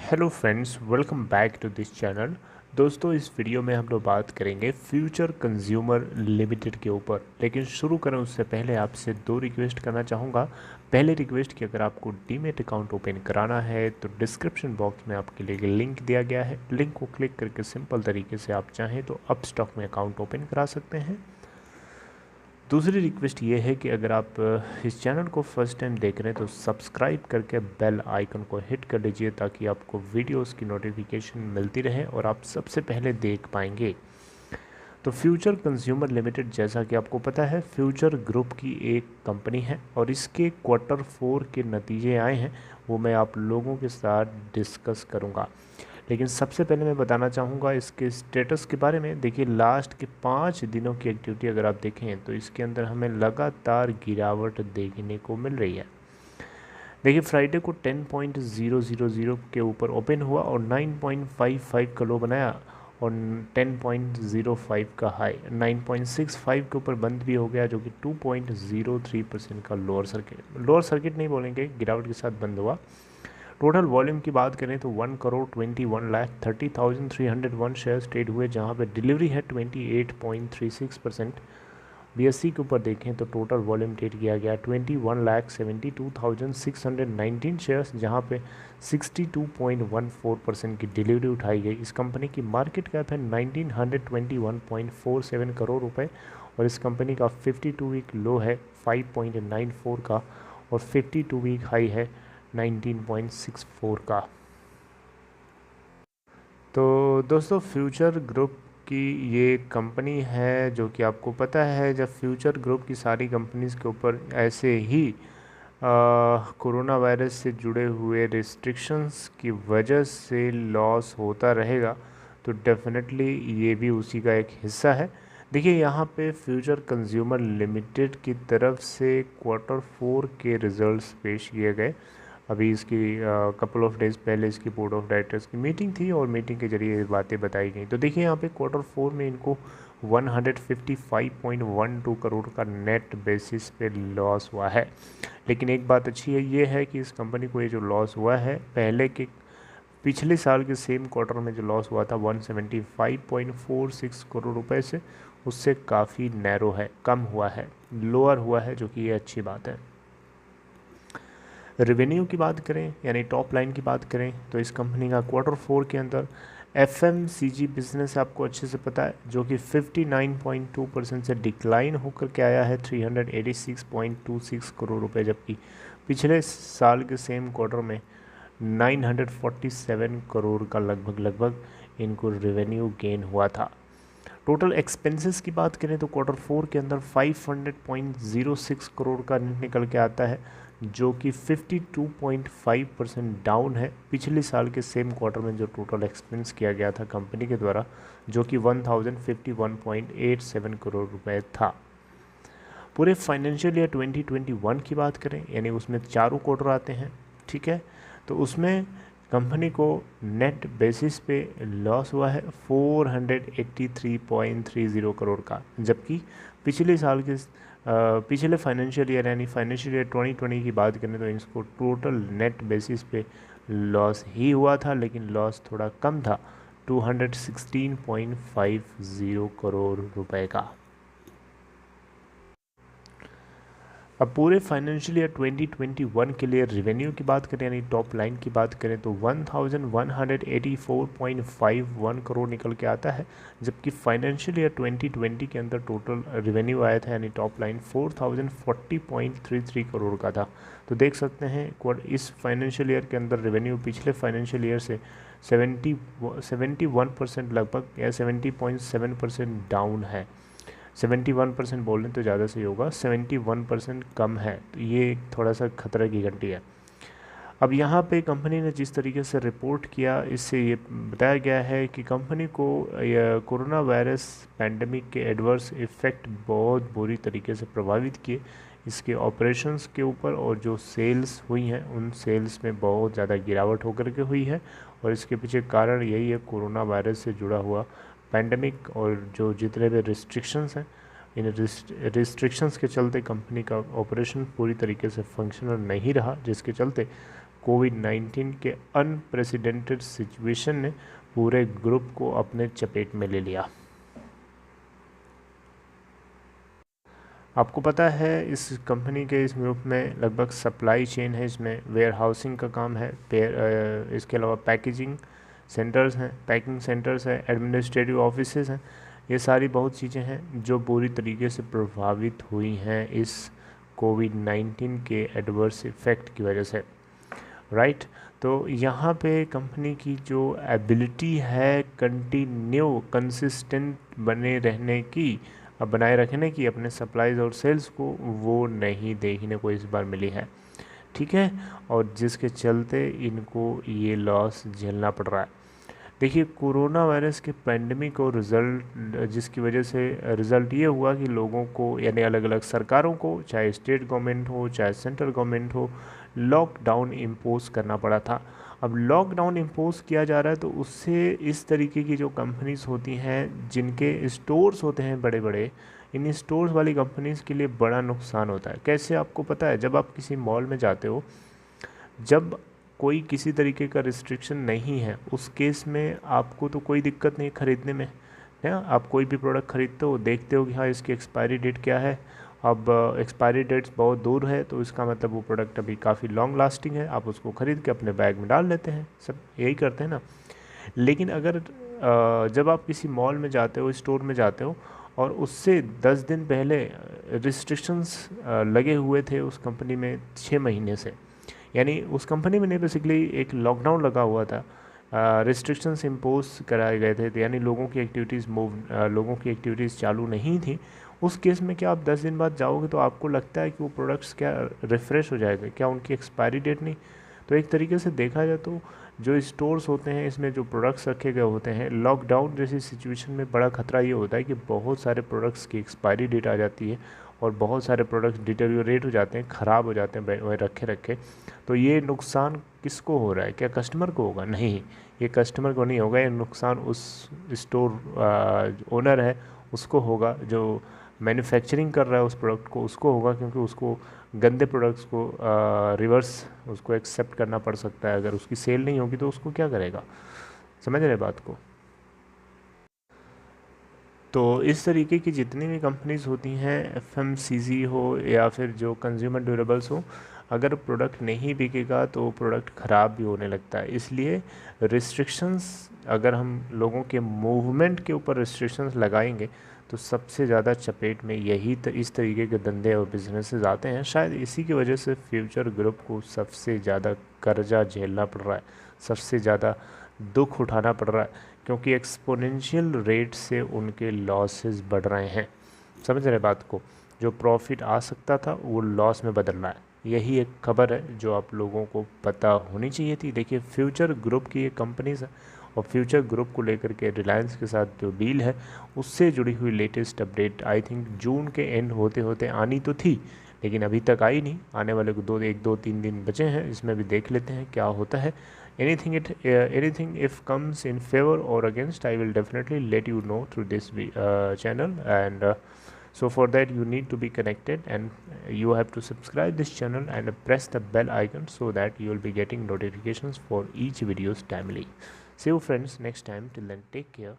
Hello friends, welcome back to this channel. दोस्तों, इस video में हम लोग बात करेंगे फ्यूचर कंज्यूमर लिमिटेड के ऊपर। लेकिन शुरू करें उससे पहले आपसे दो रिक्वेस्ट करना चाहूँगा। पहले रिक्वेस्ट कि अगर आपको डीमैट अकाउंट ओपन कराना है तो डिस्क्रिप्शन बॉक्स में आपके लिए लिंक दिया गया है। लिंक को क्लिक करके सिंपल तरीके से आप चाहें तो अपस्टॉक में अकाउंट ओपन करा सकते हैं। दूसरी रिक्वेस्ट ये है कि अगर आप इस चैनल को फर्स्ट टाइम देख रहे हैं तो सब्सक्राइब करके बेल आइकन को हिट कर लीजिए ताकि आपको वीडियोस की नोटिफिकेशन मिलती रहे और आप सबसे पहले देख पाएंगे। तो फ्यूचर कंज्यूमर लिमिटेड, जैसा कि आपको पता है, फ्यूचर ग्रुप की एक कंपनी है और इसके क्वार्टर 4 के नतीजे आए हैं, वो मैं आप लोगों के साथ डिस्कस करूँगा। लेकिन सबसे पहले मैं बताना चाहूँगा इसके स्टेटस के बारे में। देखिए, लास्ट के 5 दिनों की एक्टिविटी अगर आप देखें तो इसके अंदर हमें लगातार गिरावट देखने को मिल रही है। देखिए, फ्राइडे को 10.000 के ऊपर ओपन हुआ और 9.55 का लो बनाया और 10.05 का हाई, 9.65 के ऊपर बंद भी हो गया, जो कि 2.03% का लोअर सर्किट नहीं बोलेंगे, गिरावट के साथ बंद हुआ। टोटल वॉल्यूम की बात करें तो 1,21,30,301 शेयर्स ट्रेड हुए, जहां पे डिलीवरी है 28.36%। बीएससी के ऊपर देखें तो टोटल वॉल्यूम ट्रेड किया गया 21,72,619 शेयर्स, जहां पे 62.14% की डिलीवरी उठाई गई। इस कंपनी की मार्केट कैप है 1921.47 करोड़ रुपए और इस कंपनी का 52 वीक लो है 5.94 का और 52 वीक हाई है 19.64 का। तो दोस्तों, फ्यूचर ग्रुप की ये कंपनी है, जो कि आपको पता है, जब फ्यूचर ग्रुप की सारी कंपनीज़ के ऊपर ऐसे ही कोरोना वायरस से जुड़े हुए रिस्ट्रिक्शंस की वजह से लॉस होता रहेगा तो डेफिनेटली ये भी उसी का एक हिस्सा है। देखिए, यहाँ पे फ्यूचर कंज्यूमर लिमिटेड की तरफ से क्वार्टर 4 के रिज़ल्ट्स पेश किए गए। अभी इसकी कपल ऑफ डेज़ पहले इसकी बोर्ड ऑफ डायरेक्टर्स की मीटिंग थी और मीटिंग के जरिए ये बातें बताई गई। तो देखिए, यहाँ पे क्वार्टर 4 में इनको 155.12 करोड़ का नेट बेसिस पे लॉस हुआ है। लेकिन एक बात अच्छी है, ये है कि इस कंपनी को ये जो लॉस हुआ है पहले के पिछले साल के सेम क्वार्टर में जो लॉस हुआ था 175.46 करोड़ रुपए से, उससे काफ़ी नैरो है, कम हुआ है, लोअर हुआ है, जो कि ये अच्छी बात है। रेवेन्यू की बात करें, यानी टॉप लाइन की बात करें, तो इस कंपनी का क्वार्टर 4 के अंदर एफएमसीजी बिजनेस आपको अच्छे से पता है, जो कि 59.2% से डिक्लाइन होकर के आया है 386.26 करोड़ रुपए, जबकि पिछले साल के सेम क्वार्टर में 947 करोड़ का लगभग इनको रेवेन्यू गेन हुआ था। टोटल एक्सपेंसेस की बात करें तो क्वार्टर 4 के अंदर 500.06 करोड़ का निकल के आता है, जो कि 52.5% डाउन है पिछले साल के सेम क्वार्टर में जो टोटल एक्सपेंस किया गया था कंपनी के द्वारा, जो कि 1051.87 करोड़ रुपए था। पूरे फाइनेंशियल ईयर 2021 की बात करें, यानी उसमें चारों क्वार्टर आते हैं, ठीक है, तो उसमें कंपनी को नेट बेसिस पे लॉस हुआ है 483.30 करोड़ का, जबकि पिछले साल के पिछले फाइनेंशियल ईयर यानी फाइनेंशियल ईयर 2020 की बात करें तो इसको टोटल नेट बेसिस पे लॉस ही हुआ था, लेकिन लॉस थोड़ा कम था, 216.50 करोड़ रुपए का। अब पूरे फाइनेंशियल ईयर 2021 के लिए रेवेन्यू की बात करें, यानी टॉप लाइन की बात करें, तो 1184.51 करोड़ निकल के आता है, जबकि फाइनेंशियल ईयर 2020 के अंदर टोटल रेवेन्यू आया था, यानी टॉप लाइन 4040.33 करोड़ का था। तो देख सकते हैं इस फाइनेंशियल ईयर के अंदर रेवेन्यू पिछले फाइनेंशियल ईयर से 71% लगभग, या 70.7% डाउन है। 71% बोल रहे तो ज़्यादा सही होगा, 71% कम है, तो ये एक थोड़ा सा खतरे की घंटी है। अब यहाँ पे कंपनी ने जिस तरीके से रिपोर्ट किया, इससे ये बताया गया है कि कंपनी को कोरोना वायरस पैंडमिक के एडवर्स इफ़ेक्ट बहुत बुरी तरीके से प्रभावित किए इसके ऑपरेशंस के ऊपर, और जो सेल्स हुई हैं उन सेल्स में बहुत ज़्यादा गिरावट होकर के हुई है, और इसके पीछे कारण यही है कोरोना वायरस से जुड़ा हुआ पैंडमिक, और जो जितने भी रिस्ट्रिक्शंस हैं, इन रिस्ट्रिक्शंस के चलते कंपनी का ऑपरेशन पूरी तरीके से फंक्शनल नहीं रहा, जिसके चलते कोविड-19 के अनप्रेसिडेंटेड सिचुएशन ने पूरे ग्रुप को अपने चपेट में ले लिया। आपको पता है इस कंपनी के इस ग्रुप में लगभग सप्लाई चेन है, इसमें वेयर हाउसिंग का काम है, इसके अलावा पैकेजिंग सेंटर्स हैं, पैकिंग सेंटर्स हैं, एडमिनिस्ट्रेटिव ऑफिसेज हैं। ये सारी बहुत चीज़ें हैं जो पूरी तरीके से प्रभावित हुई हैं इस कोविड-19 के एडवर्स इफ़ेक्ट की वजह से, राइट। तो यहाँ पे कंपनी की जो एबिलिटी है कंटिन्यू कंसिस्टेंट बनाए रखने की अपने सप्लाईज और सेल्स को, वो नहीं देखने को इस बार मिली है, ठीक है। और जिसके चलते इनको ये लॉस झेलना पड़ रहा है। देखिए कोरोना वायरस के पैंडमिक और जिसकी वजह से रिज़ल्ट ये हुआ कि लोगों को, यानी अलग अलग सरकारों को, चाहे स्टेट गवर्नमेंट हो चाहे सेंट्रल गवर्नमेंट हो, लॉकडाउन इम्पोज करना पड़ा था। अब लॉकडाउन इम्पोज किया जा रहा है तो उससे इस तरीके की जो कंपनीज होती हैं जिनके स्टोर्स होते हैं बड़े बड़े, इन स्टोर्स वाली कंपनीज़ के लिए बड़ा नुकसान होता है। कैसे, आपको पता है, जब आप किसी मॉल में जाते हो, जब कोई किसी तरीके का रिस्ट्रिक्शन नहीं है, उस केस में आपको तो कोई दिक्कत नहीं खरीदने में, है। आप कोई भी प्रोडक्ट खरीदते हो, देखते हो कि हाँ इसकी एक्सपायरी डेट क्या है। अब एक्सपायरी डेट्स बहुत दूर है तो इसका मतलब वो प्रोडक्ट अभी काफ़ी लॉन्ग लास्टिंग है, आप उसको ख़रीद के अपने बैग में डाल लेते हैं, सब यही करते हैं ना। लेकिन अगर जब आप किसी मॉल में जाते हो, स्टोर में जाते हो, और उससे 10 दिन पहले रिस्ट्रिक्शंस लगे हुए थे उस कंपनी में 6 महीने से, यानी उस कंपनी में ने बेसिकली एक लॉकडाउन लगा हुआ था, रिस्ट्रिक्शंस इम्पोज कराए गए थे, यानी लोगों की एक्टिविटीज़ चालू नहीं थी। उस केस में क्या आप 10 दिन बाद जाओगे तो आपको लगता है कि वो प्रोडक्ट्स क्या रिफ़्रेश हो जाएगा, क्या उनकी एक्सपायरी डेट नहीं। तो एक तरीके से देखा जाए तो जो स्टोर्स होते हैं इसमें जो प्रोडक्ट्स रखे गए होते हैं, लॉकडाउन जैसी सिचुएशन में बड़ा ख़तरा ये होता है कि बहुत सारे प्रोडक्ट्स की एक्सपायरी डेट आ जाती है और बहुत सारे प्रोडक्ट्स डिटेरियोरेट हो जाते हैं, ख़राब हो जाते हैं वहीं रखे रखे। तो ये नुकसान किसको हो रहा है, क्या कस्टमर को होगा? नहीं, ये कस्टमर को नहीं होगा, ये नुकसान उस स्टोर ओनर है उसको होगा, जो मैन्युफैक्चरिंग कर रहा है उस प्रोडक्ट को, उसको होगा, क्योंकि उसको गंदे प्रोडक्ट्स को रिवर्स उसको एक्सेप्ट करना पड़ सकता है। अगर उसकी सेल नहीं होगी तो उसको क्या करेगा, समझ रहे बात को। तो इस तरीके की जितनी भी कंपनीज़ होती हैं, एफएमसीजी हो या फिर जो कंज्यूमर ड्यूरेबल्स हो, अगर प्रोडक्ट नहीं बिकेगा तो प्रोडक्ट ख़राब भी होने लगता है। इसलिए रिस्ट्रिक्शंस, अगर हम लोगों के मूवमेंट के ऊपर रिस्ट्रिक्शंस लगाएंगे तो सबसे ज़्यादा चपेट में इस तरीके के धंधे और बिजनेसेस आते हैं। शायद इसी की वजह से फ्यूचर ग्रुप को सबसे ज़्यादा कर्जा झेलना पड़ रहा है, सबसे ज़्यादा दुख उठाना पड़ रहा है, क्योंकि एक्सपोनेंशियल रेट से उनके लॉसेस बढ़ रहे हैं। समझ रहे बात को, जो प्रॉफिट आ सकता था वो लॉस में बदल रहा है। यही एक खबर है जो आप लोगों को पता होनी चाहिए थी। देखिए फ्यूचर ग्रुप की ये कंपनीज है और फ्यूचर ग्रुप को लेकर के रिलायंस के साथ जो डील है उससे जुड़ी हुई लेटेस्ट अपडेट आई थिंक जून के एंड होते होते आनी तो थी, लेकिन अभी तक आई नहीं। आने वाले को 1-2-3 दिन बचे हैं, इसमें भी देख लेते हैं क्या होता है। anything if comes in favor or against, I will definitely let you know through this channel, and so for that you need to be connected and you have to subscribe this channel and press the bell icon so that you will be getting notifications for each videos timely. See you friends next time. Till then, take care.